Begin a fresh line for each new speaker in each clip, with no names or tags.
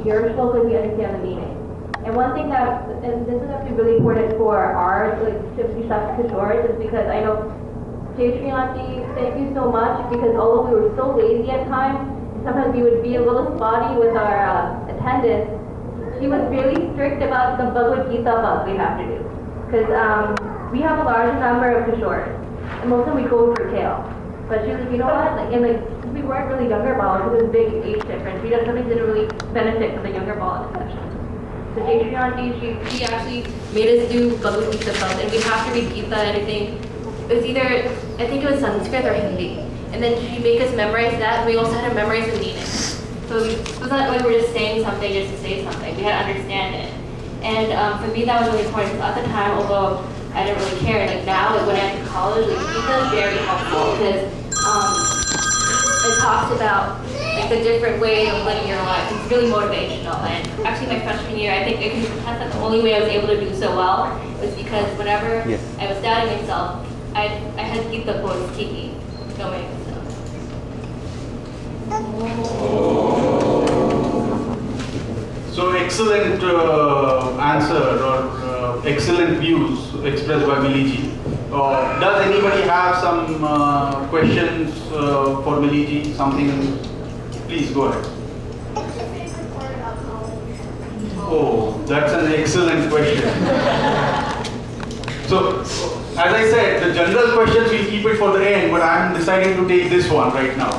hear slowly, we understand the meaning. And one thing that, and this is actually really important for our, like, Gypsy Kishores, is because I know Jayashree Auntie, thank you so much, because although we were so lazy at times, sometimes we would be a little spotty with our attendance. She was really strict about the Bhagavad Gita bug we have to do. Because we have a large number of Kishores, and most of them we go for tail. But she was like, you know what, like, and like, we weren't really younger ballers, it was a big age difference. We sometimes didn't really benefit from the younger ball discussion. So Jayashree Auntie, she actually made us do Bhagavad Gita bug, and we have to read Gita, and I think it was either, I think it was Sanskrit or Hindi. And then she made us memorize that, and we also had to memorize the meaning. So it was not like we were just saying something just to say something. We had to understand it. And for me, that was really important. At the time, although I didn't really care, like now, like when I went to college, like Gita is very helpful because it talks about like the different way of living your life. It's really motivational. And actually, my freshman year, I think that's the only way I was able to do so well was because whenever I was doubting myself, I had Gita quotes tiki going.
So excellent answer or excellent views expressed by Miliji. Does anybody have some questions for Miliji? Something? Please go ahead.
What's your favorite part about college?
Oh, that's an excellent question. So, as I said, the general questions we keep it for the end, but I'm deciding to take this one right now.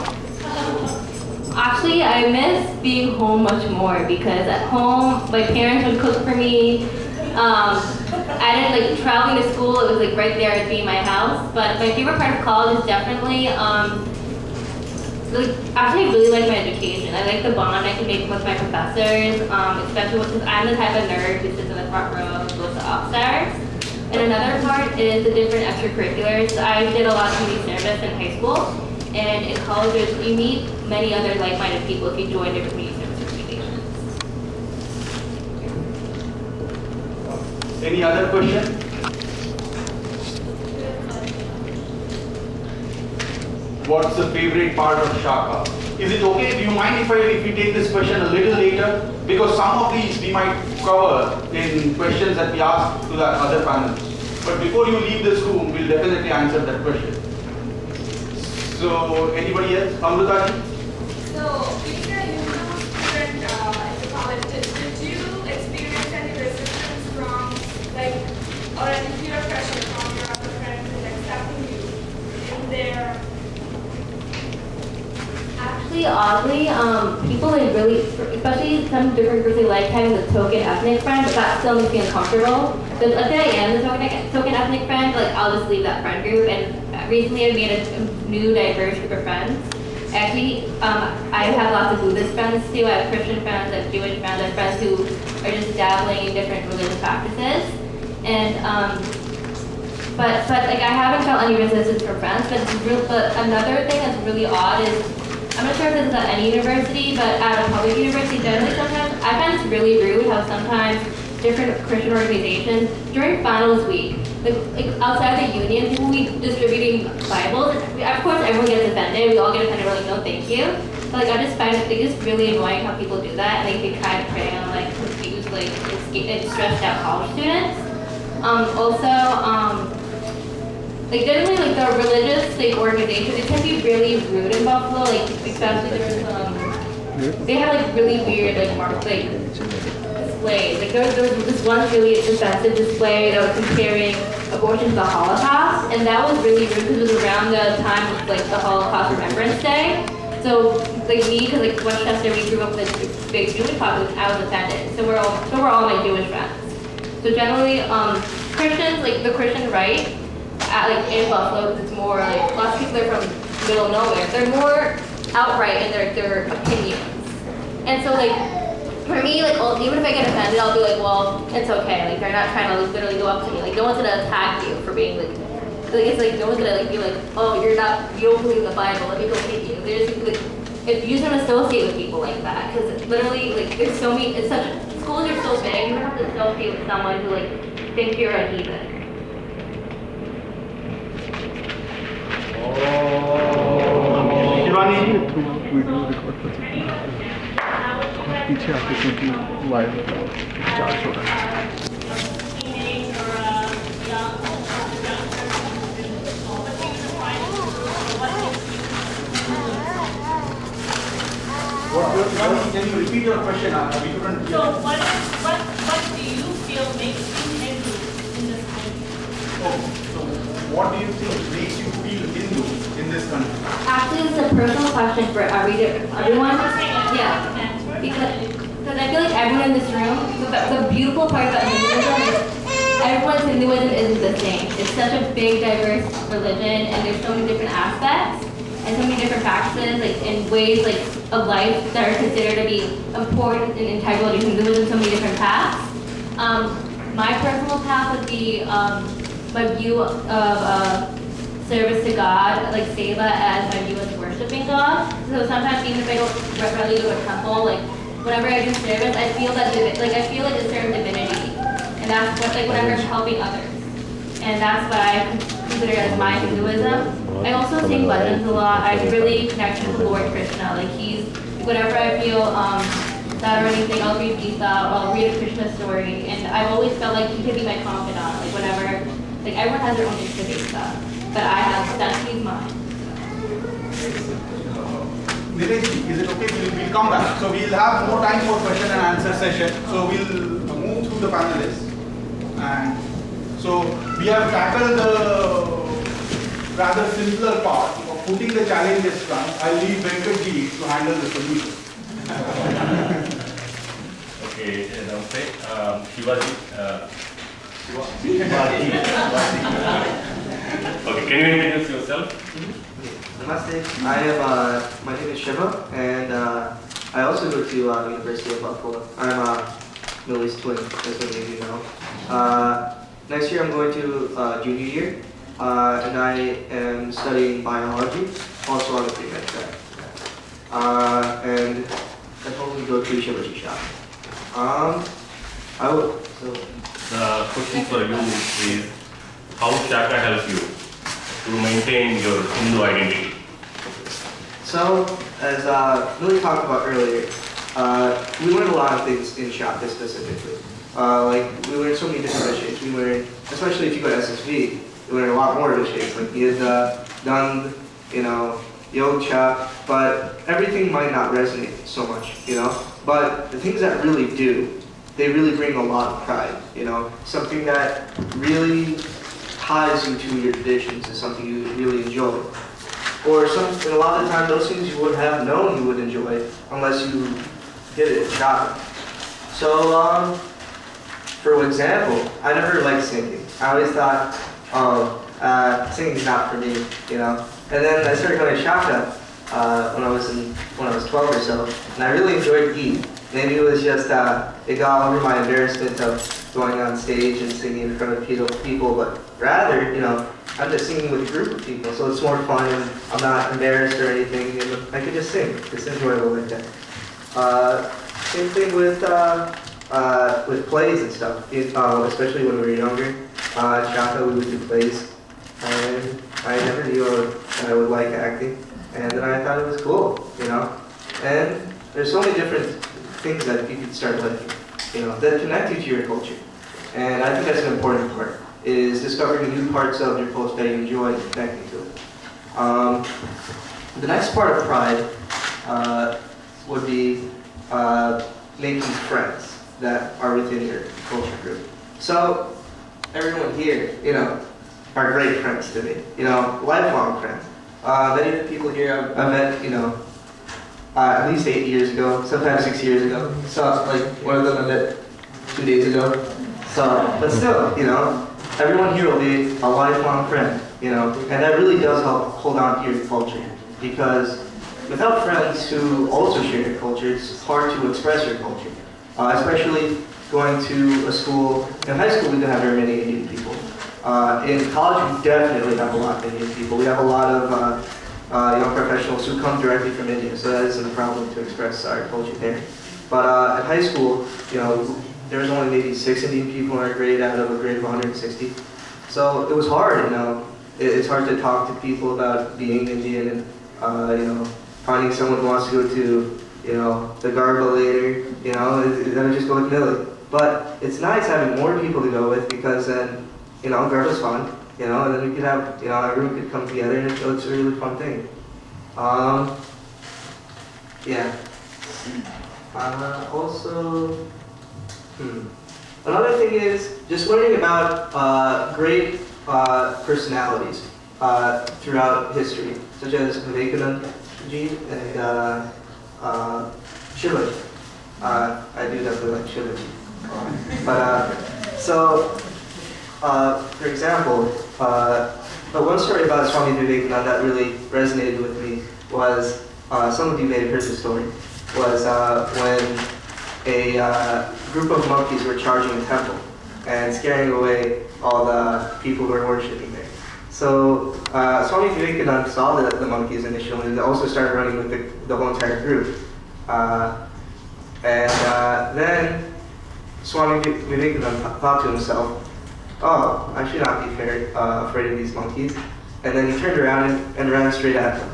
Actually, I miss being home much more because at home, my parents would cook for me. I didn't like traveling to school, it was like right there at being my house. But my favorite part of college is definitely, actually I really like my education. I like the bond I can make with my professors, especially because I'm the type of nerd who sits in the front row and goes to upstairs. And another part is the different extracurriculars. I did a lot of community service in high school, and in college you meet many other like-minded people if you join different community service organizations.
Any other question? What's the favorite part of Shaka? Is it okay? Do you mind if we take this question a little later? Because some of these we might cover in questions that we ask to the other panels. But before you leave this room, we'll definitely answer that question. So, anybody else? Amritaji?
So, being a new student in the college, did you experience any resistance from, like, or any peer pressure from your other friends in accepting you in their?
Actually, oddly, people like really, especially some different groups, they like having the token ethnic friend, but that still makes me uncomfortable. Because let's say I am the token ethnic friend, like I'll just leave that friend group. And recently I made a new diverse group of friends. Actually, I have lots of Buddhist friends too. I have Christian friends, I have Jewish friends, I have friends who are just dabbling in different religious practices. And but like I haven't felt any resistance from friends. But another thing that's really odd is, I'm not sure if this is at any university, but at a public university generally sometimes, I find it's really rude how sometimes different Christian organizations, during finals week, like outside the union, people will be distributing Bibles. Of course, everyone gets offended. We all get offended. We're like, no, thank you. But like, I just find it just really annoying how people do that, and they kind of prey on like confused, like and stressed out college students. Like generally, like the religious like organizations, it can be really rude in Buffalo. Like especially they have like really weird like displays. Like there was this one really offensive display that was comparing abortion to the Holocaust, and that was really rude because it was around the time of like the Holocaust Remembrance Day. So like me, because like Westchester, we grew up with a big Jewish population, I was offended. So we're all my Jewish friends. So generally, Christians, like the Christian right. Like in Buffalo, it's more like lots of people are from middle of nowhere. They're more outright in their opinions, and so like for me, like even if I get offended, I'll be like, well, it's okay. Like they're not trying to like, literally go up to me. Like no one's gonna attack you for being like it's like no one's gonna like be like, oh, you don't believe the Bible. Let me go hit you. There's like if you shouldn't associate with people like that because literally like there's so many. It's such schools are so big. You don't have to associate with someone who like thinks you're a heathen.
Shivani?
पीछे आके क्योंकि wire charge हो रहा है.
Can you repeat your question? We couldn't hear.
So what do you feel makes you Hindu in this country?
Oh, so what do you think makes you feel Hindu in this country?
Actually, it's a personal question for everyone. Yeah, because I feel like everyone in this room, the beautiful part about Hinduism is everyone's Hinduism isn't the same. It's such a big, diverse religion, and there's so many different aspects and so many different practices, like in ways like of life that are considered to be important and integral to Hinduism. So many different paths. My personal path would be my view of service to God, like seva, as my view of worshiping God. So sometimes even if I don't regularly go to a temple, like whenever I do service, I feel that I feel like a certain divinity, and that's what like whenever I'm helping others, and that's what I consider as my Hinduism. I also sing bhajans a lot. I really connect with Lord Krishna. Like he's whenever I feel sad or anything, I'll read Gita or I'll read a Krishna story, and I've always felt like he could be my confidant. Like whenever, like everyone has their own Ishta, but I have that he's mine.
Nilesh, is it okay? We'll come back. So we'll have more time for question and answer session. So we'll move through the panelists. And so we have tackled the rather simpler part of putting the challenges front. I'll leave Venkatji to handle the solution.
Okay, namaste. Shivaji. Okay, can you introduce yourself?
Namaste. My name is Shiva, and I also go to University of Buffalo. I'm a Middle East twin, as many of you know. Next year I'm going to junior year, and I am studying biology, also on the pre-med track. And I hopefully go to Shivaji shop.
The question for you is, how Shaka helps you to maintain your Hindu identity?
So, as Lily talked about earlier, we learned a lot of things in Shaka specifically. Like, we learned so many different vishays. We learned, especially if you go to SSV, we learned a lot more vishays, like Nidha, Dand, Yoga, but everything might not resonate so much, But the things that really do, they really bring a lot of pride, Something that really ties you to your traditions is something you really enjoy. Or and a lot of the time, those things you would have known you would enjoy unless you did it in Shaka. So, for example, I never liked singing. I always thought, singing's not for me, And then I started going to Shaka when I was 12 or so, and I really enjoyed Geet. Maybe it was just it got over my embarrassment of going on stage and singing in front of people, but rather, I'm just singing with a group of people, so it's more fun and I'm not embarrassed or anything, and I can just sing. It's enjoyable like that. Same thing with plays and stuff, especially when we were younger. At Shaka, we would do plays, and I never knew that I would like acting, and then I thought it was cool, And there's so many different things that you can start liking, that connect you to your culture. And I think that's an important part, is discovering new parts of your culture that you enjoy and connecting to it. The next part of pride would be making friends that are within your culture group. So everyone here, are great friends to me, lifelong friends. Many of the people here I met, at least 8 years ago, sometimes 6 years ago. So, like, one of them I met 2 days ago. So, but still, everyone here will be a lifelong friend, and that really does help hold on to your culture. Because without friends who also share your culture, it's hard to express your culture. Especially going to a school, in high school we didn't have very many Indian people. In college we definitely have a lot of Indian people. We have a lot of young professionals who come directly from India, so that isn't a problem to express our culture there. But at high school, there was only maybe 6 Indian people in our grade out of a grade of 160. So it was hard, It's hard to talk to people about being Indian and, finding someone who wants to go to you know, the Garbolator, you know, then I just go with Millie. But it's nice having more people to go with because then, you know, Garba's fun, you know, and then we could have, you know, everyone could come together and it's a really fun thing. Yeah. Also, another thing is just learning about great personalities throughout history, such as Vivekananda ji and Shivaji. I do definitely like Shivaji. For example, but one story about Swami Vivekananda that really resonated with me was, some of you may have heard the story, was when a group of monkeys were charging a temple and scaring away all the people who were worshiping there. So Swami Vivekananda saw the monkeys initially and also started running with the whole entire group. Then Swami Vivekananda thought to himself, oh, I should not be afraid of these monkeys. And then he turned around and ran straight at them.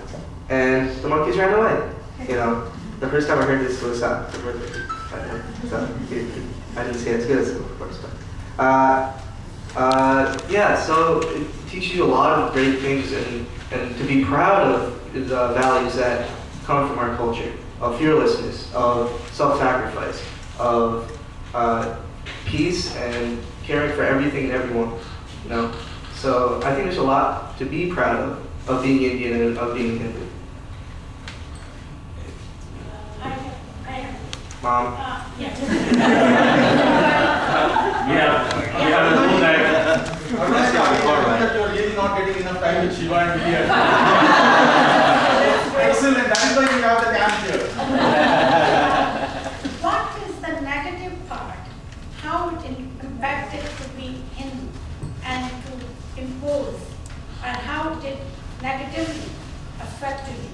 And the monkeys ran away. You know, the first time I heard this was I didn't say it as good as him, of course. But yeah, so it teaches you a lot of great things and to be proud of the values that come from our culture, of fearlessness, of self-sacrifice, of peace and caring for everything and everyone, you know. So I think there's a lot to be proud of being Indian and of being Hindu. Mom?
Yeah, a rule that. That you're really not getting enough time with Shiva and Vidya. Excellent, that is why we have the camp here.
What is the negative part? How it impacted to be Hindu and to impose, and how it negatively affected you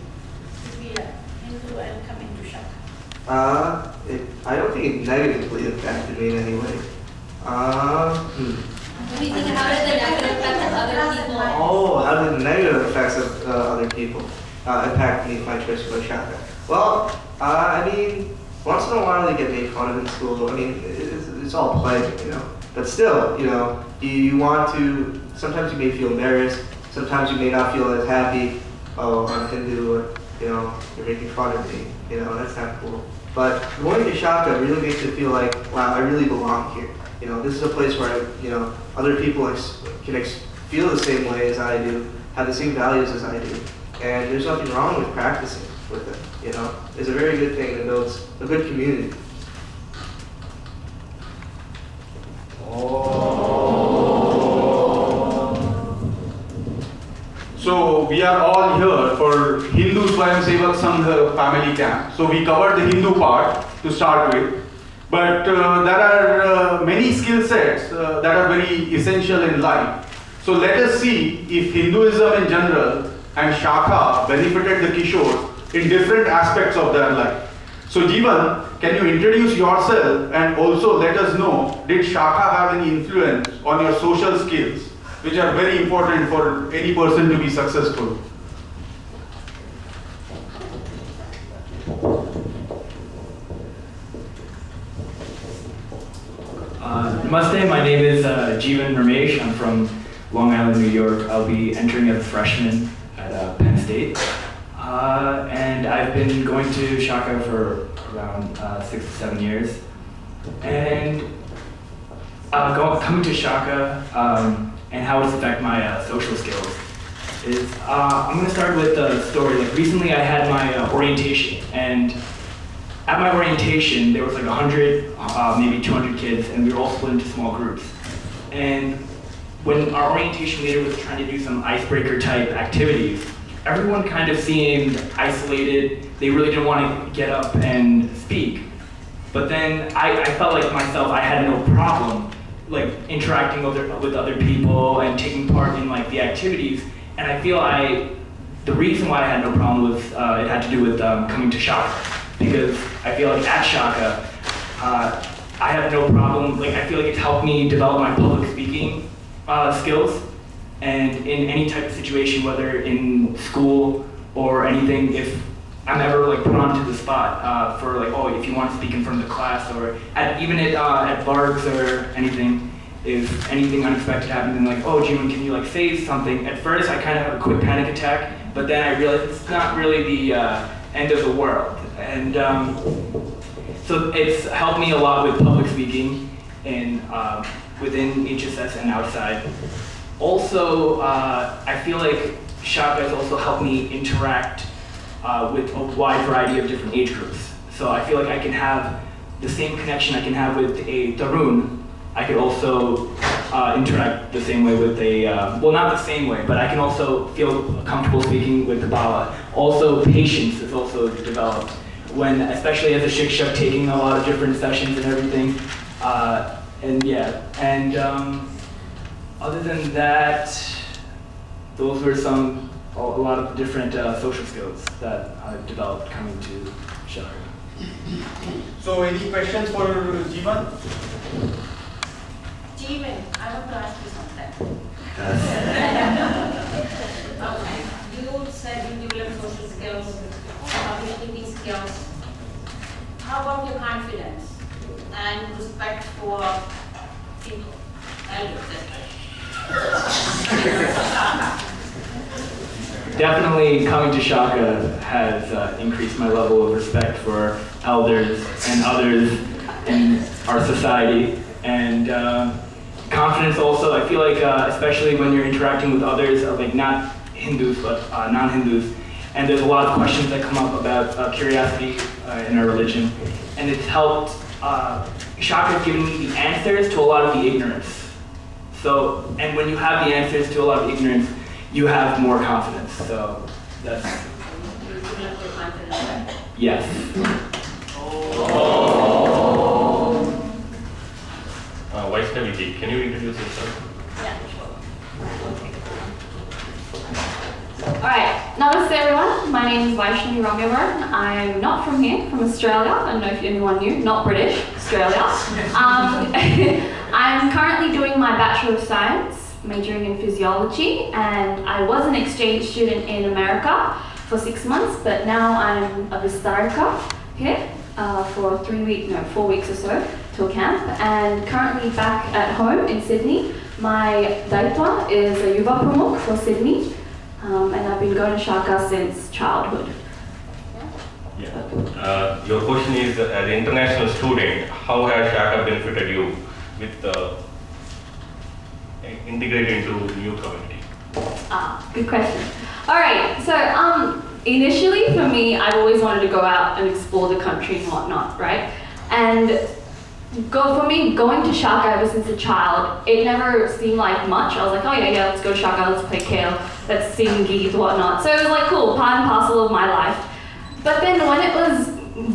to be a Hindu and coming to Shaka?
I don't think it negatively affected me in any way.
What do you think, how did the negative effects of other people?
Oh, how did the negative effects of other people impact me, my choice for Shaka? Well, I mean, once in a while they get made fun of in school. I mean, it's all play, you know. But still, you know, you want to, sometimes you may feel embarrassed, sometimes you may not feel as happy, oh, I'm Hindu, or, you know, you're making fun of me, you know, that's not cool. But going to Shaka really makes it feel like, wow, I really belong here. You know, this is a place where, you know, other people can feel the same way as I do, have the same values as I do. And there's nothing wrong with practicing with it, you know. It's a very good thing that builds a good community.
So we are all here for Hindu Swayam Sevak Sangh family camp. So we covered the Hindu part to start with. But there are many skill sets that are very essential in life. So let us see if Hinduism in general and Shaka benefited the Kishores in different aspects of their life. So Jeevan, can you introduce yourself and also let us know, did Shaka have any influence on your social skills, which are very important for any person to be successful?
Namaste, my name is Jeevan Ramesh. I'm from Long Island, New York. I'll be entering as a freshman at Penn State. And I've been going to Shaka for around 6 to 7 years. And coming to Shaka and how it's affected my social skills is, I'm going to start with a story. Like recently I had my orientation, and at my orientation there was like 100, maybe 200 kids, and we were all split into small groups. And when our orientation leader was trying to do some icebreaker type activities, everyone kind of seemed isolated. They really didn't want to get up and speak. But then I felt like myself, I had no problem like interacting with other people and taking part in like the activities. And I feel the reason why I had no problem was it had to do with coming to Shaka, because I feel like at Shaka I have no problem. Like I feel like it's helped me develop my public speaking skills, and in any type of situation, whether in school or anything, if I'm ever like put onto the spot for like, oh, if you want to speak in front of the class, or even at VARGs or anything, if anything unexpected happens, and like, oh, Jimin, can you like say something? At first, I kind of have a quick panic attack, but then I realized it's not really the end of the world. And so it's helped me a lot with public speaking and within HSS and outside. Also, I feel like Shaka has also helped me interact with a wide variety of different age groups. So I feel like I can have the same connection I can have with a Tarun. I could also interact the same way with a, well, not the same way, but I can also feel comfortable speaking with the Bala. Also, patience is also developed when, especially as a Shikshak, taking a lot of different sessions and everything. And yeah, and other than that, those were a lot of different social skills that I've developed coming to Shaka.
So any questions for Jeevan?
Jeevan, I want to ask you something. Okay, you said you developed social skills, public speaking skills. How about your confidence and respect for people, elders,
Definitely coming to Shaka has increased my level of respect for elders and others in our society. And confidence also, I feel like, especially when you're interacting with others, like not Hindus, but non-Hindus, and there's a lot of questions that come up about curiosity in our religion. And it's helped, Shaka has given me the answers to a lot of the ignorance. So, and when you have the answers to a lot of ignorance, you have more confidence. So that's, yes.
Vaishnavi, can you introduce yourself?
Yeah, sure. Alright, namaste everyone. My name is Vaishnavi Ramyavar. I'm not from here, from Australia. I don't know if anyone knew, not British, Australia. I'm currently doing my Bachelor of Science, majoring in physiology, and I was an exchange student in America for 6 months, but now I'm a Vistarika here for 4 weeks or so till camp, and currently back at home in Sydney. My Daitwa is a Yuva Panel for Sydney, and I've been going to Shaka since childhood.
Yeah. Your question is, as an international student, how has Shaka benefited you with integrated into new community?
Good question. All right, so initially for me, I've always wanted to go out and explore the country and whatnot, right? And for me, going to Shaka ever since a child, it never seemed like much. I was like, oh yeah, let's go to Shaka, let's play kale, let's sing geet, whatnot. So it was like cool, part and parcel of my life. But then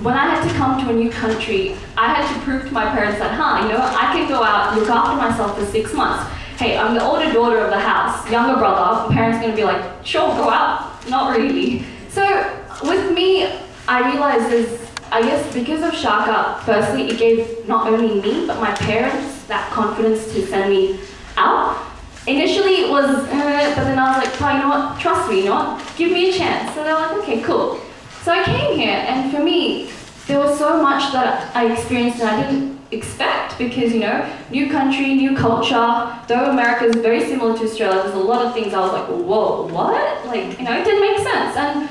when I had to come to a new country, I had to prove to my parents that, I can go out, look after myself for 6 months. Hey, I'm the older daughter of the house, younger brother, parents are gonna be like, sure, go out. Not really. So with me, I realized I guess because of Shaka, firstly, it gave not only me, but my parents that confidence to send me out. Initially it was, but then I was like, oh, you know what, trust me, you know what, give me a chance. So they're like, okay, cool. So I came here, and for me, there was so much that I experienced and I didn't expect, because, new country, new culture. Though America is very similar to Australia, there's a lot of things I was like, whoa, what? Like, it didn't make sense. And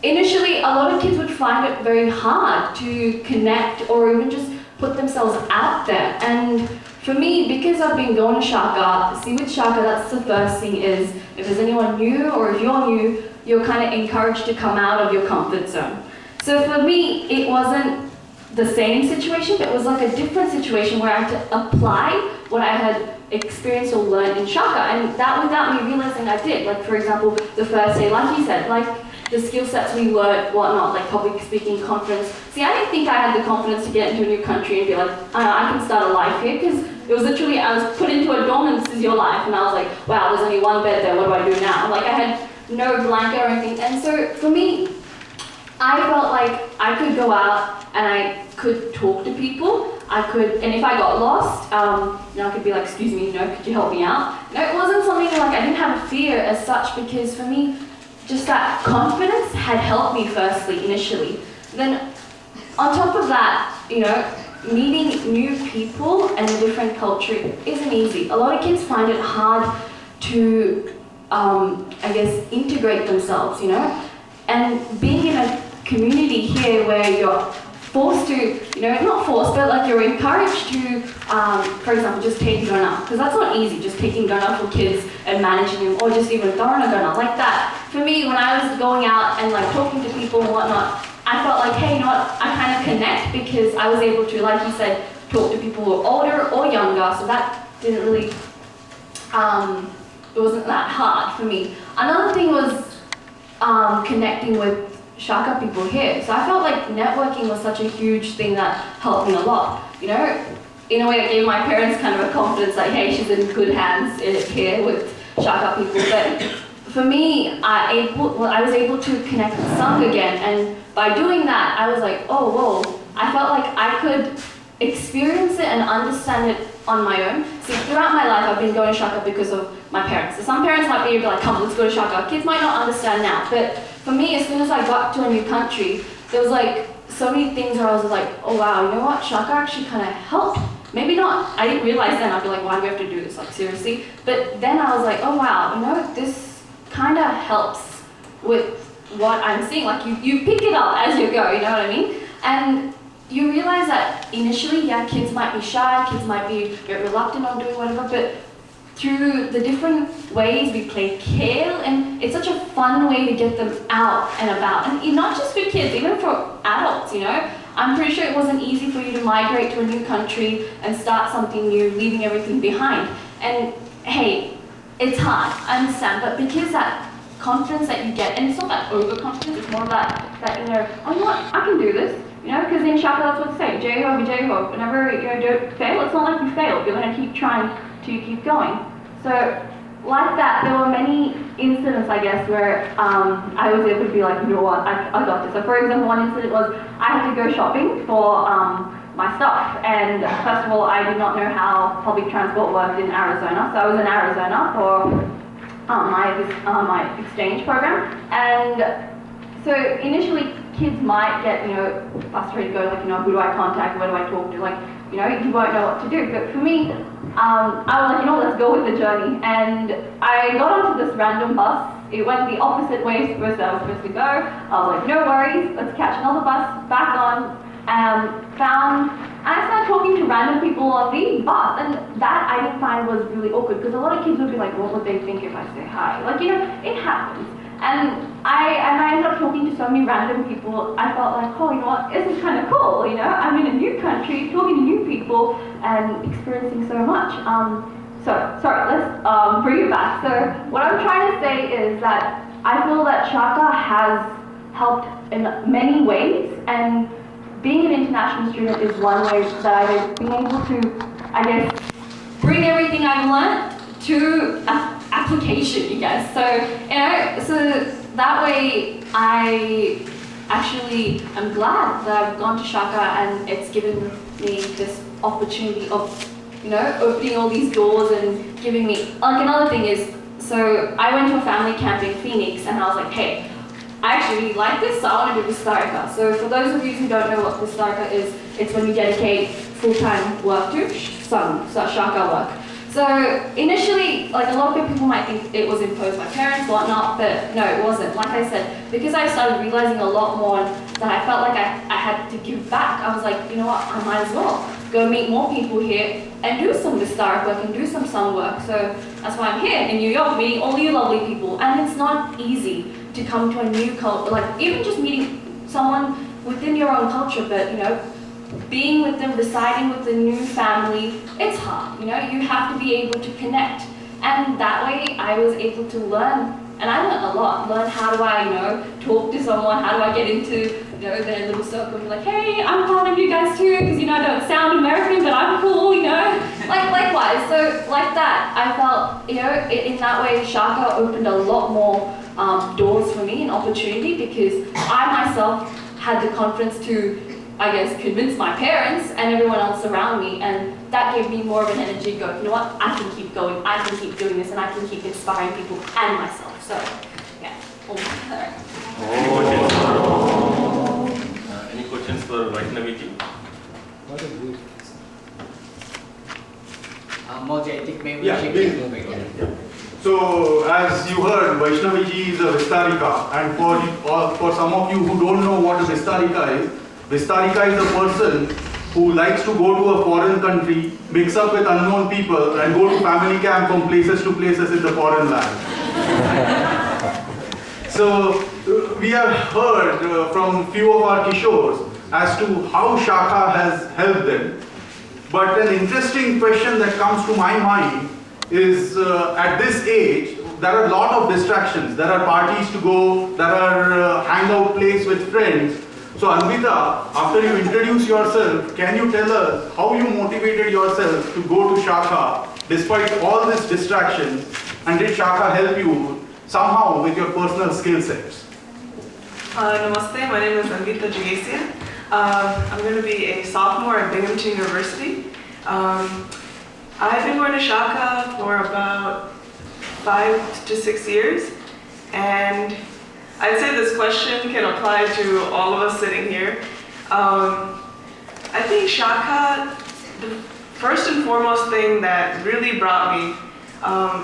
initially, a lot of kids would find it very hard to connect or even just put themselves out there. And for me, because I've been going to Shaka, see with Shaka, that's the first thing is, if there's anyone new or if you're new, you're kind of encouraged to come out of your comfort zone. So for me, it wasn't the same situation, but it was like a different situation where I had to apply what I had experienced or learned in Shaka, and that without me realizing I did. Like, for example, the first day, like you said, like the skill sets we learned, whatnot, like public speaking, confidence. See, I didn't think I had the confidence to get into a new country and be like, I can start a life here, because it was literally, I was put into a dorm and this is your life, and I was like, wow, there's only one bed there, what do I do now? Like, I had no blanket or anything, and so for me, I felt like I could go out and I could talk to people. I could, and if I got lost, I could be like, excuse me, could you help me out? No, it wasn't something like I didn't have a fear as such, because for me, just that confidence had helped me firstly, initially. Then on top of that, you know, meeting new people and a different culture isn't easy. A lot of kids find it hard to, I guess, integrate themselves, you know? And being in a community here where you're forced to, you know, not forced, but like you're encouraged to, for example, just take donut, because that's not easy, just taking donut for kids and managing them, or just even throwing a donut like that. For me, when I was going out and like talking to people and whatnot, I felt like, hey, you know what, I kind of connect because I was able to, like you said, talk to people who were older or younger, so that didn't really, it wasn't that hard for me. Another thing was connecting with Shaka people here. So I felt like networking was such a huge thing that helped me a lot. You know, in a way it gave my parents kind of a confidence like, hey, she's in good hands here with Shaka people. But for me, I was able to connect with Sangh again, and by doing that, I was like, oh, whoa, I felt like I could experience it and understand it on my own. See, throughout my life, I've been going to Shaka because of my parents. So some parents might be like, come, let's go to Shaka. Kids might not understand now, but for me, as soon as I got to a new country, there was like so many things where I was like, oh wow, you know what, Shaka actually kind of helped. Maybe not, I didn't realize then, I'd be like, why do we have to do this, like seriously? But then I was like, oh wow, you know, this kind of helps with what I'm seeing. Like you pick it up as you go, you know what I mean? And you realize that initially, yeah, kids might be shy, kids might be a bit reluctant on doing whatever, but through the different ways we play kale, and it's such a fun way to get them out and about. And not just for kids, even for adults, you know? I'm pretty sure it wasn't easy for you to migrate to a new country and start something new, leaving everything behind. And hey, it's hard, I understand, but because that confidence that you get, and it's not that overconfidence, it's more that you know, oh, you know what, I can do this. You know, because in Shaka that's what they say, J-ho, J-ho. Whenever you don't fail, it's not like you failed. You're going to keep trying to keep going. So, like that, there were many incidents, I guess, where I was able to be like, you know what, I got this. So, for example, one incident was I had to go shopping for my stuff. And first of all, I did not know how public transport worked in Arizona. So I was in Arizona for my exchange program. And so initially, kids might get, you know, frustrated, go like, you know, who do I contact, where do I talk to, like, you know, you won't know what to do. But for me, I was like, you know, let's go with the journey. And I got onto this random bus. It went the opposite way to where I was supposed to go. I was like, no worries, let's catch another bus, back on, and I started talking to random people on the bus, and that I didn't find was really awkward, because a lot of kids would be like, what would they think if I say hi? Like, you know, it happens. And I ended up talking to so many random people. I felt like, oh, you know what, this is kind of cool, you know? I'm in a new country, talking to new people, and experiencing so much. Sorry, let's bring it back. So what I'm trying to say is that I feel that Shaka has helped in many ways, and being an international student is one way that I've been able to, I guess, bring everything I've learned to application, you guys. So, you know, so that way I actually am glad that I've gone to Shaka, and it's given me this opportunity of, you know, opening all these doors and giving me, like, another thing is, so I went to a family camp in Phoenix, and I was like, hey, I actually really like this, so I want to do Vistarika. So for those of you who don't know what Vistarika is, it's when you dedicate full-time work to some Shaka work. So initially, like, a lot of people might think it was imposed by parents, whatnot, but no, it wasn't. Like I said, because I started realizing a lot more that I felt like I had to give back, I was like, you know what, I might as well go meet more people here and do some Vistaric work and do some sun work. So that's why I'm here in New York, meeting all you lovely people. And it's not easy to come to a new culture, like even just meeting someone within your own culture, but you know, being with them, residing with a new family, it's hard, you know, you have to be able to connect. And that way I was able to learn, and I learned a lot, learn how do I, you know, talk to someone, how do I get into, you know, their little circle and be like, hey, I'm part of you guys too, because, you know, I don't sound American, but I'm cool, you know, like likewise. So like that, I felt, you know, in that way, Shaka opened a lot more doors for me and opportunity, because I myself had the confidence to, I guess, convince my parents and everyone else around me, and that gave me more of an energy to go, you know what, I can keep going, I can keep doing this, and I can keep inspiring people and myself. So, yeah.
Any questions for Vaishnavi ji?
Moji, I think maybe
Yeah,
we should
please.
keep moving on.
So, as you heard, Vaishnavi ji is a Vistarika, and for some of you who don't know what a Vistarika is a person who likes to go to a foreign country, mix up with unknown people, and go to family camp from places to places in the foreign land. So, we have heard from few of our Kishores as to how Shaka has helped them. But an interesting question that comes to my mind is at this age, there are a lot of distractions. There are parties to go, there are hangout place with friends. So Anvita, after you introduce yourself, can you tell us how you motivated yourself to go to Shaka despite all these distractions, and did Shaka help you somehow with your personal skill sets?
Namaste, my name is Anvita Jagesian. I'm going to be a sophomore at Binghamton University. I've been going to Shaka for about 5 to 6 years, and I'd say this question can apply to all of us sitting here. I think Shaka, the first and foremost thing that really brought me,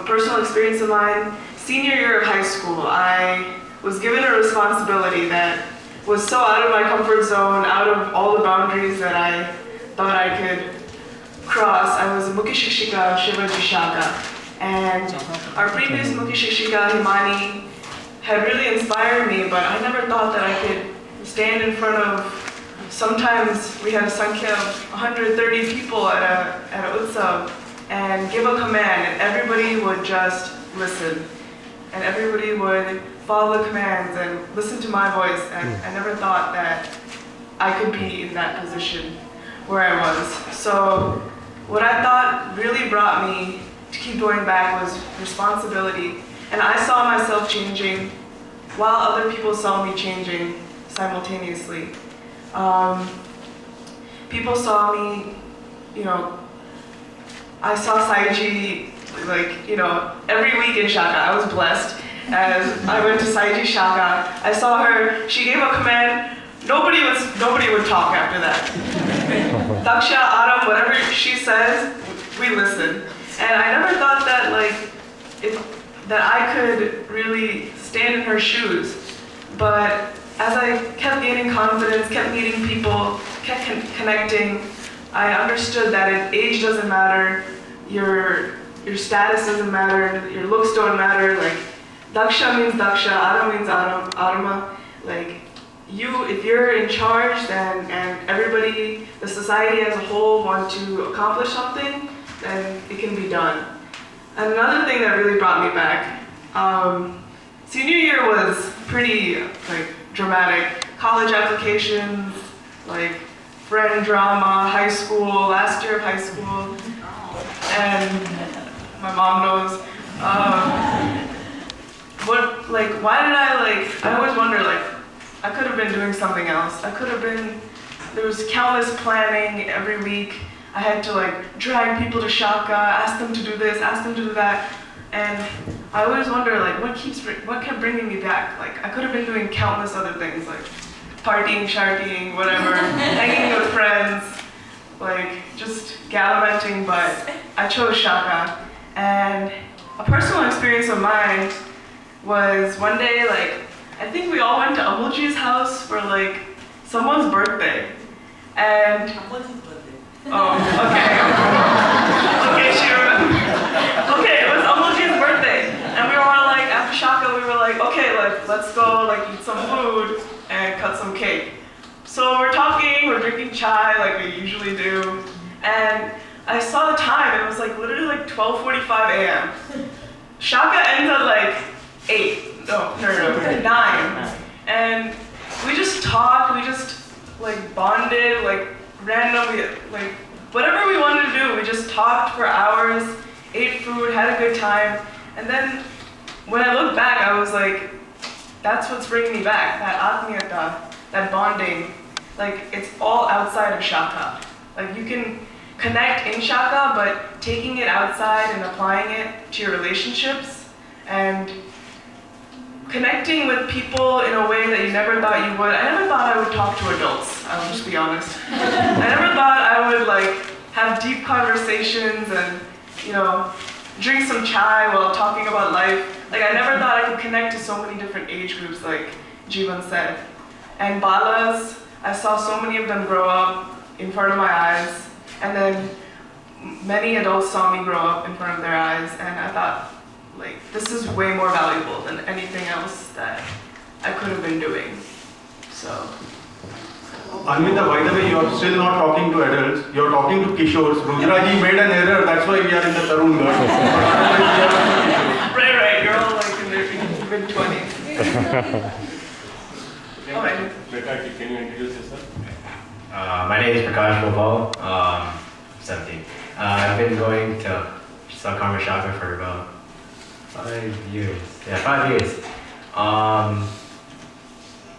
personal experience of mine, senior year of high school, I was given a responsibility that was so out of my comfort zone, out of all the boundaries that I thought I could cross. I was a Mukhi Shikshika of Shivaji Shaka, and our previous Mukhi Shikshika, Himani, had really inspired me, but I never thought that I could stand in front of, sometimes we had a Sankhya of 130 people at a Utsav, and give a command, and everybody would just listen. And everybody would follow the commands and listen to my voice, and I never thought that I could be in that position where I was. So what I thought really brought me to keep going back was responsibility. And I saw myself changing while other people saw me changing simultaneously. People saw me, I saw Saiji, every week in Shaka. I was blessed. As I went to Saiji Shaka, I saw her, she gave a command, nobody would talk after that. Daksha, Aram, whatever she says, we listen. And I never thought that that I could really stand in her shoes. But as I kept gaining confidence, kept meeting people, kept connecting, I understood that age doesn't matter, your status doesn't matter, your looks don't matter. Daksha means Daksha, Adam means Adama. If you're in charge, and everybody, the society as a whole, want to accomplish something, then it can be done. And another thing that really brought me back, senior year was pretty dramatic. College applications, friend drama, high school, last year of high school, and my mom knows. Why did I always wonder, I could have been doing something else. There was countless planning every week. I had to drag people to Shaka, ask them to do this, ask them to do that. And I always wonder what kept bringing me back? I could have been doing countless other things, partying, shartying, whatever, hanging with friends, just gallivanting, but I chose Shaka. And a personal experience of mine was one day, I think we all went to Amulji's house for someone's birthday. And oh, okay. Okay, she remembers. Okay, it was Amulji's birthday. And we were all after Shaka, we were okay, let's go eat some food and cut some cake. So we're talking, we're drinking chai like we usually do. And I saw the time, it was literally 12:45 a.m. Shaka ends at 8, no, 9. And we just talked, we just bonded, randomly, whatever we wanted to do, we just talked for hours, ate food, had a good time. And then when I look back, I was that's what's bringing me back, that atmiyata, that bonding. It's all outside of Shaka. You can connect in Shaka, but taking it outside and applying it to your relationships and connecting with people in a way that you never thought you would. I never thought I would talk to adults, I'll just be honest. I never thought I would like have deep conversations and, you know, drink some chai while talking about life. Like I never thought I could connect to so many different age groups like Jeevan said. And balas, I saw so many of them grow up in front of my eyes. And then many adults saw me grow up in front of their eyes. And I thought, like, this is way more valuable than anything else that I could have been doing. So.
Anvita, by the way, you are still not talking to adults, you are talking to Kishores. Rudraji made an error, that's why we are in the Tarun Ghat.
Right, you're all like in their mid-20s. Alright.
Prakash, can you introduce yourself?
My name is Prakash Gopal, 17. I've been going to Sakarma Shaka for about 5 years. Yeah, 5 years.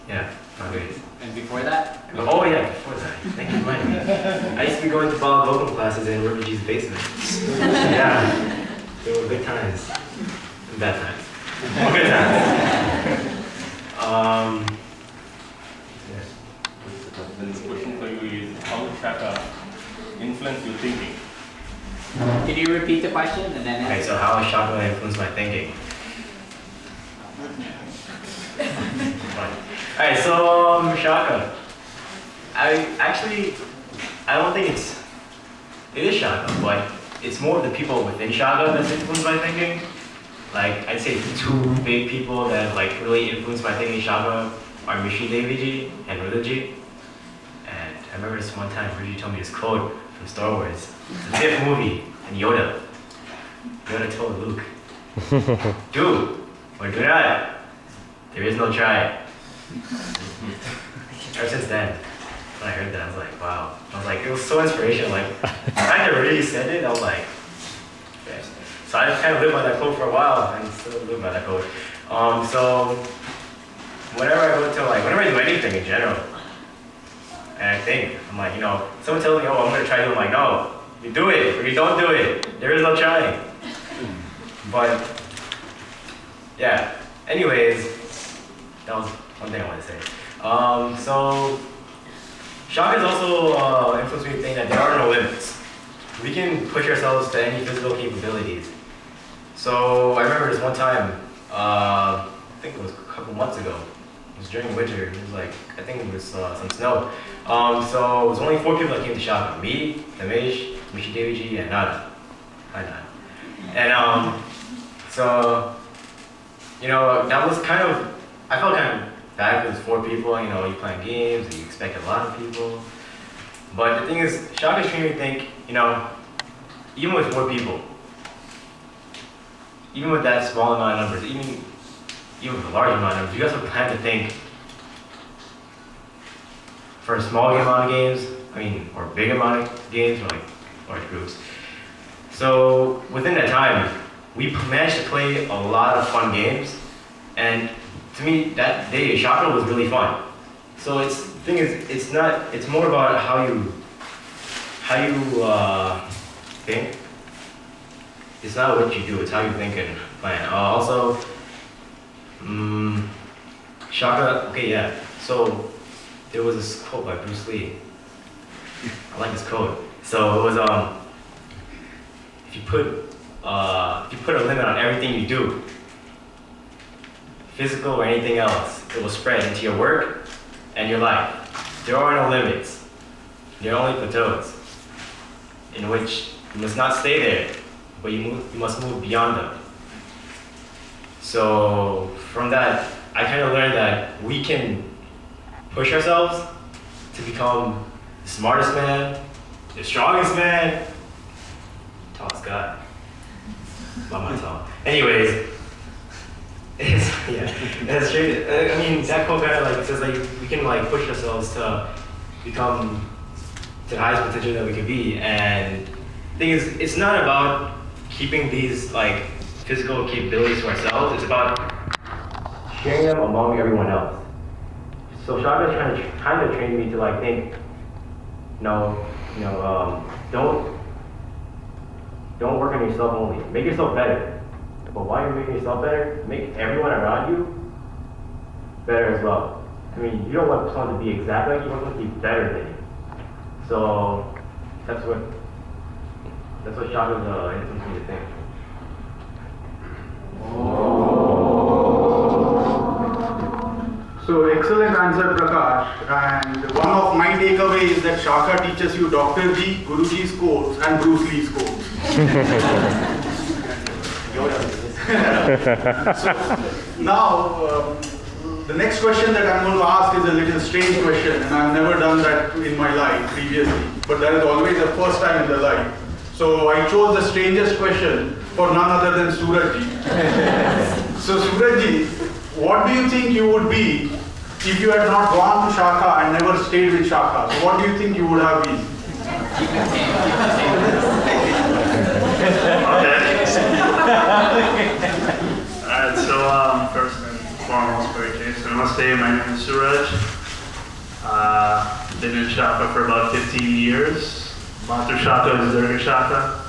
Yeah, 5 years.
And before that?
Oh yeah, before that. Thank you for reminding me. I used to be going to ball vocal classes in Rubaji's basement. Yeah, they were good times. And bad times. Good times.
Then the question for you is, how Shaka influence your thinking?
Can you repeat the question and then
Okay, so how has Shaka influenced my thinking? Alright, so Shaka. I don't think it is Shaka, but it's more of the people within Shaka that's influenced my thinking. Like, I'd say two big people that like really influenced my thinking in Shaka are Mishi Deviji and Rudaji. And I remember this one time Rudaji told me this quote from Star Wars. It's a Tiff movie, and Yoda told Luke, do or do not. There is no try. Ever since then, when I heard that, I was like, wow. I was like, it was so inspirational. Like, the fact that really said it, I was like, yeah. So I kind of lived by that quote for a while, and still live by that quote. So whenever I go to whenever I do anything in general, and I think, I'm like, someone tells me, oh, I'm gonna try to do it, I'm like, no, you do it, or you don't do it. There is no trying. But, yeah. Anyways, that was one thing I wanted to say. So, Shaka has also influenced me to think that there are no limits. We can push ourselves to any physical capabilities. So, I remember this one time, I think it was a couple months ago. It was during winter. It was like, I think it was some snow. So, it was only 4 people that came to Shaka. Me, Damesh, Mishi Deviji, and Nada. Hi, Nada. And, so, that was kind of, I felt kind of bad because it's 4 people, you playing games, and you expect a lot of people. But the thing is, Shaka's training me to think, even with 4 people, even with that small amount of numbers, even with a large amount of numbers, you also have to think for a small amount of games, or big amount of games, or like large groups. So within that time, we managed to play a lot of fun games, and to me, that day, Shaka was really fun. So the thing is, it's more about how you think. It's not what you do, it's how you think and plan. Also, Shaka, okay, yeah. So there was this quote by Bruce Lee. I like this quote. So it was, if you put a limit on everything you do, physical or anything else, it will spread into your work and your life. There are no limits. There are only plateaus in which you must not stay there, but you must move beyond them. So from that, I kind of learned that we can push ourselves to become the smartest man, the strongest man, tallest guy. By myself. Anyways, that's true. That quote kind of says we can push ourselves to become to the highest potential that we can be. And the thing is, it's not about keeping these physical capabilities to ourselves. It's about sharing them among everyone else. So Shaka is trying to train me to think, don't work on yourself only. Make yourself better. But while you're making yourself better, make everyone around you better as well. I mean, you don't want someone to be exact like you, want them to be better than you. So that's what Shaka's influenced me to think.
So excellent answer, Prakash. And one of my takeaway is that Shaka teaches you Dr. G, Guruji's quotes and Bruce Lee's quotes. So now, the next question that I'm going to ask is a little strange question, and I've never done that in my life previously. But that is always the first time in the life. So I chose the strangest question for none other than Surajji. So Surajji, what do you think you would be if you had not gone to Shaka and never stayed with Shaka? So what do you think you would have been?
Alright, so first and foremost, very Jason, namaste, my name is Suraj. Been in Shaka for about 15 years. Matu Shaka is Durga Shaka.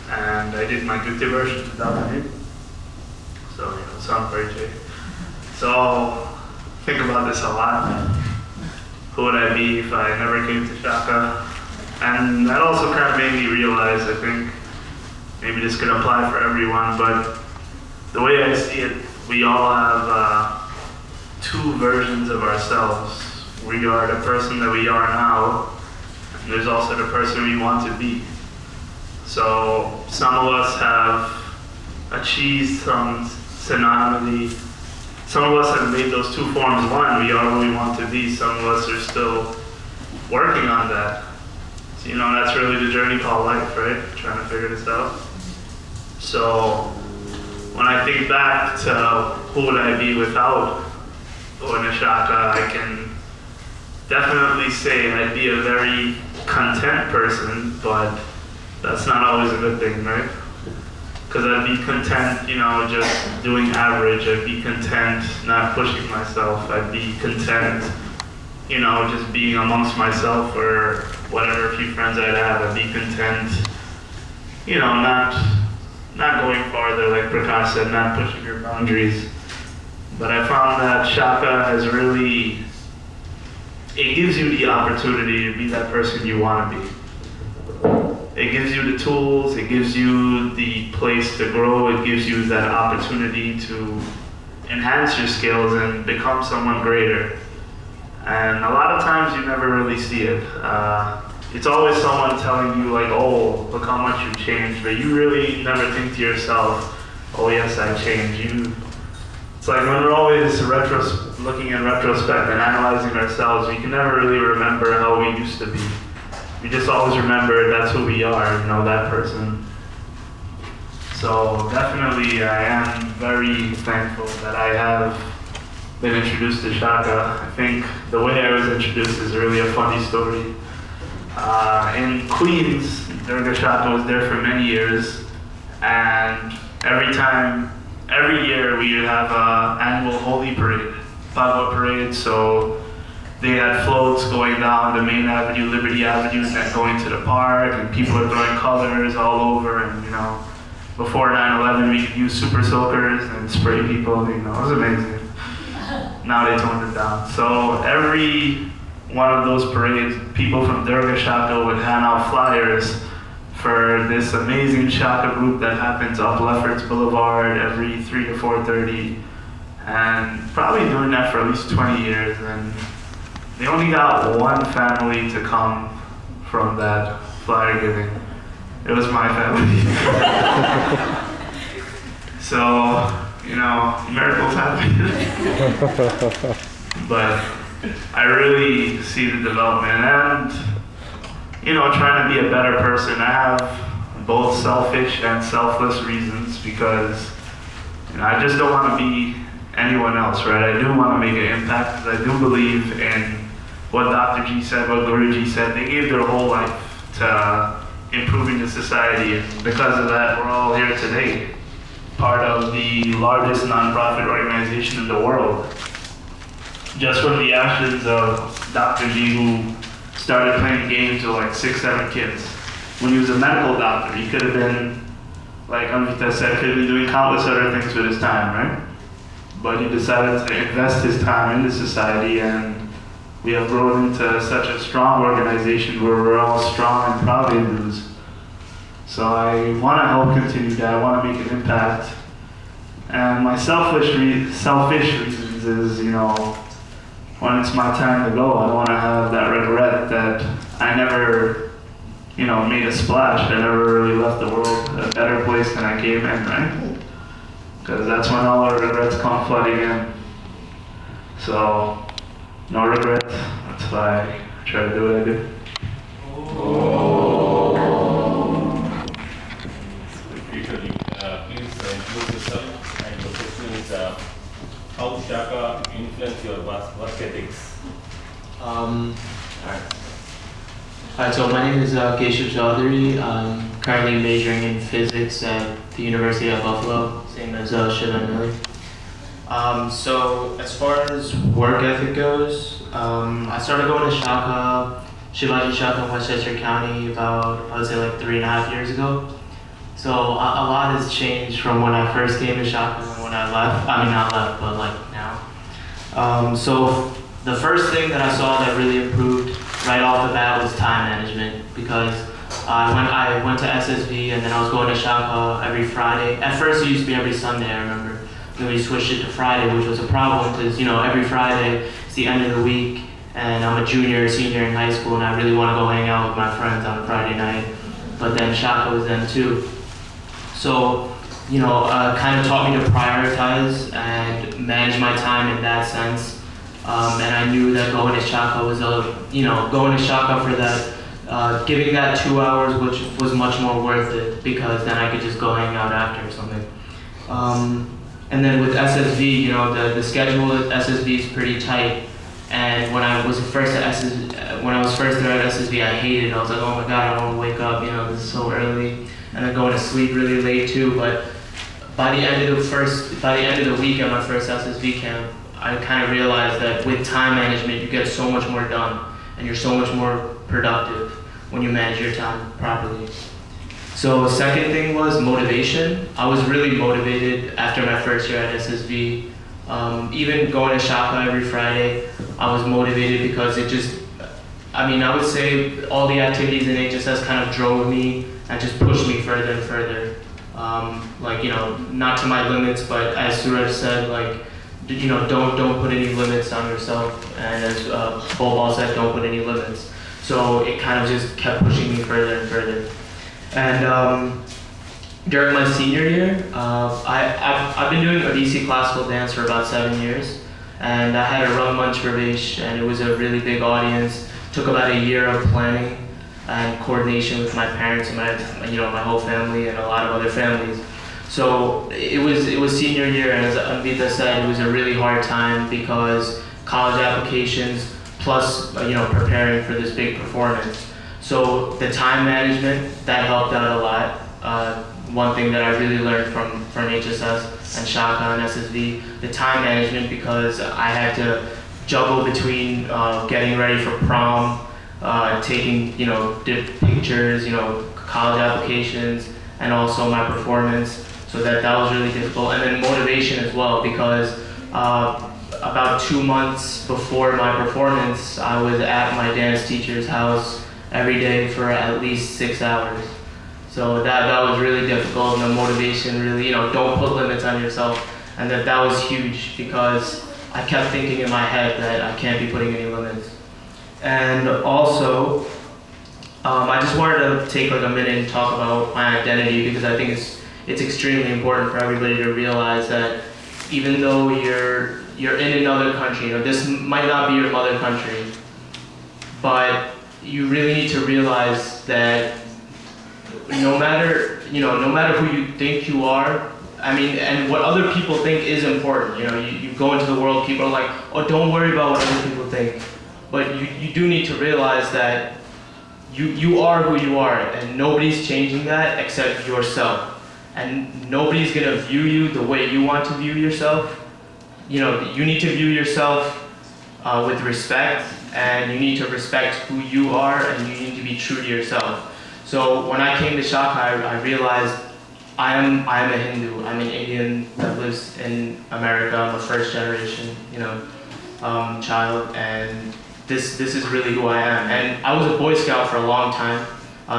And I did my Gupta version in 2008. So, sound very J. So, think about this a lot. Who would I be if I never came to Shaka? And that also kind of made me realize, I think, maybe this could apply for everyone, but the way I see it, we all have two versions of ourselves. We are the person that we are now, and there's also the person we want to be. So some of us have achieved some synonymity. Some of us have made those two forms one. We are who we want to be. Some of us are still working on that. So, that's really the journey called life, right? Trying to figure this out. So when I think back to who would I be without going to Shaka, I can definitely say I'd be a very content person, but that's not always a good thing, right? Because I'd be content, just doing average. I'd be content not pushing myself. I'd be content, just being amongst myself or whatever few friends I'd have. I'd be content, not going farther, like Prakash said, not pushing your boundaries. But I found that Shaka has really, it gives you the opportunity to be that person you want to be. It gives you the tools, it gives you the place to grow, it gives you that opportunity to enhance your skills and become someone greater. And a lot of times you never really see it. It's always someone telling you like, oh, look how much you've changed, but you really never think to yourself, oh yes, I've changed. It's like when we're always looking in retrospect and analyzing ourselves, we can never really remember how we used to be. We just always remember that's who we are, that person. So definitely I am very thankful that I have been introduced to Shaka. I think the way I was introduced is really a funny story. In Queens, Durga Shaka was there for many years, and every year we would have an annual Holy Parade, Bhagavad Parade, so they had floats going down the main avenue, Liberty Avenue, and then going to the park, and people are throwing colors all over, and before 9/11 we could use super soakers and spray people, it was amazing. Now they toned it down. So every one of those parades, people from Durga Shaka would hand out flyers for this amazing Shaka group that happens up Lefferts Boulevard every 3 to 4:30, and probably doing that for at least 20 years. And they only got one family to come from that flyer giving. It was my family. So, miracles happen. But I really see the development and, trying to be a better person. I have both selfish and selfless reasons because I just don't want to be anyone else, right? I do want to make an impact because I do believe in what Dr. G said, what Guruji said. They gave their whole life to improving the society, and because of that, we're all here today, part of the largest nonprofit organization in the world. Just from the actions of Dr. G, who started playing games with like 6, 7 kids. When he was a medical doctor, he could have been, like Amrita said, could have been doing countless other things with his time, right? but he decided to invest his time into society, and we have grown into such a strong organization where we're all strong and proud Hindus. So I want to help continue that. I want to make an impact. And my selfish reasons is, when it's my time to go, I don't want to have that regret that I never, made a splash. I never really left the world a better place than I came in, right? Because that's when all our regrets come flooding in. So, no regret. That's why I try to do what I do.
Usually, please introduce yourself, and the question is how Shaka influence your work ethics?
Alright, so my name is Keshav Chaudhary. I'm currently majoring in physics at the University of Buffalo, same as Shiva and so as far as work ethic goes, I started going to Shaka, Shivaji Shaka in Westchester County about, I would say like 3.5 years ago. So a lot has changed from when I first came to Shaka and when I left. I mean, not left, but like now. So the first thing that I saw that really improved right off the bat was time management, because I went to SSV and then I was going to Shaka every Friday. At first it used to be every Sunday, I remember. Then we switched it to Friday, which was a problem because, every Friday it's the end of the week and I'm a junior or senior in high school and I really want to go hang out with my friends on a Friday night. But then Shaka was then too. So, kind of taught me to prioritize and manage my time in that sense. And I knew that going to Shaka was going to Shaka for that, giving that 2 hours, which was much more worth it, because then I could just go hang out after or something. And then with SSV, the schedule at SSV is pretty tight. And when I was first there at SSV, I hated it. I was like, oh my God, I don't want to wake up. This is so early, and then going to sleep really late too. But by the end of the week at my first SSV camp, I kind of realized that with time management, you get so much more done, and you're so much more productive when you manage your time properly. So the second thing was motivation. I was really motivated after my first year at SSV. Even going to Shaka every Friday, I was motivated because I would say all the activities in HSS kind of drove me and just pushed me further and further. Not to my limits, but as Suraj said, don't put any limits on yourself, and as Bobal said, don't put any limits. So it kind of just kept pushing me further and further. And during my senior year, I've been doing Odissi classical dance for about 7 years, and I had a Rangmanch Pravesh, and it was a really big audience. Took about a year of planning and coordination with my parents and my whole family and a lot of other families. So it was senior year, and as Anvita said, it was a really hard time because college applications plus preparing for this big performance. So the time management, that helped out a lot. One thing that I really learned from HSS and Shaka and SSV, the time management, because I had to juggle between getting ready for prom, taking pictures, college applications, and also my performance. So that was really difficult. And then motivation as well, because about 2 months before my performance, I was at my dance teacher's house every day for at least 6 hours. So that was really difficult, and the motivation really, don't put limits on yourself. And that was huge, because I kept thinking in my head that I can't be putting any limits. And also, I just wanted to take a minute and talk about my identity, because I think it's extremely important for everybody to realize that even though you're in another country, this might not be your mother country, but you really need to realize that no matter who you think you are, and what other people think is important. You go into the world, people are like, oh, don't worry about what other people think. But you do need to realize that you are who you are, and nobody's changing that except yourself. And nobody's gonna view you the way you want to view yourself. You need to view yourself with respect, and you need to respect who you are, and you need to be true to yourself. So when I came to Shaka, I realized I am a Hindu. I'm an Indian that lives in America. I'm a first generation, child, and this is really who I am. And I was a Boy Scout for a long time.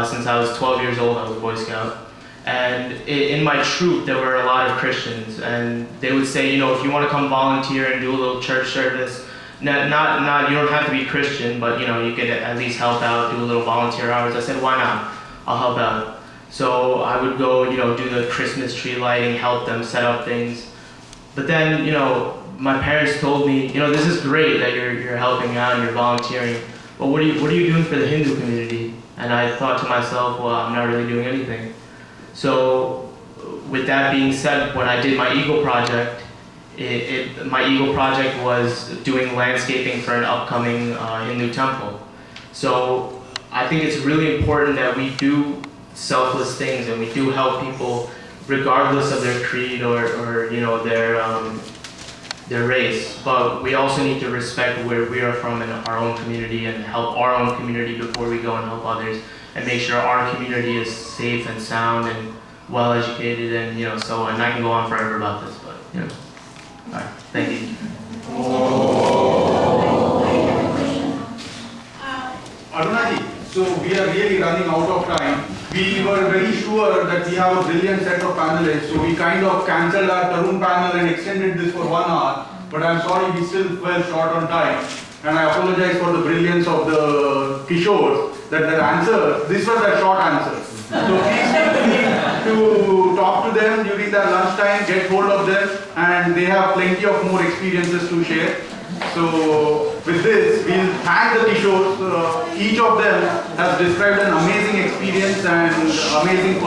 Since I was 12 years old, I was a Boy Scout. And in my troop, there were a lot of Christians, and they would say, if you want to come volunteer and do a little church service, you don't have to be Christian, but you could at least help out, do a little volunteer hours. I said, why not? I'll help out. So I would go, do the Christmas tree lighting, help them set up things. But then, my parents told me, this is great that you're helping out and you're volunteering, but what are you doing for the Hindu community? And I thought to myself, well, I'm not really doing anything. So with that being said, when I did my Eagle project, my Eagle project was doing landscaping for an upcoming Hindu temple. So I think it's really important that we do selfless things and we do help people regardless of their creed or their race. But we also need to respect where we are from in our own community and help our own community before we go and help others, and make sure our community is safe and sound and well educated, and so on. And I can go on forever about this, but all right, thank you.
Arunaji, so we are really running out of time. We were very sure that we have a brilliant set of panelists, so we kind of cancelled our Tarun panel and extended this for 1 hour. But I'm sorry, we still fell short on time. And I apologize for the brilliance of the Kishores, that their answers, these were their short answers. So please feel free to talk to them during their lunchtime, get hold of them, and they have plenty of more experiences to share. So with this, we'll thank the Kishores. Each of them has described an amazing experience and amazing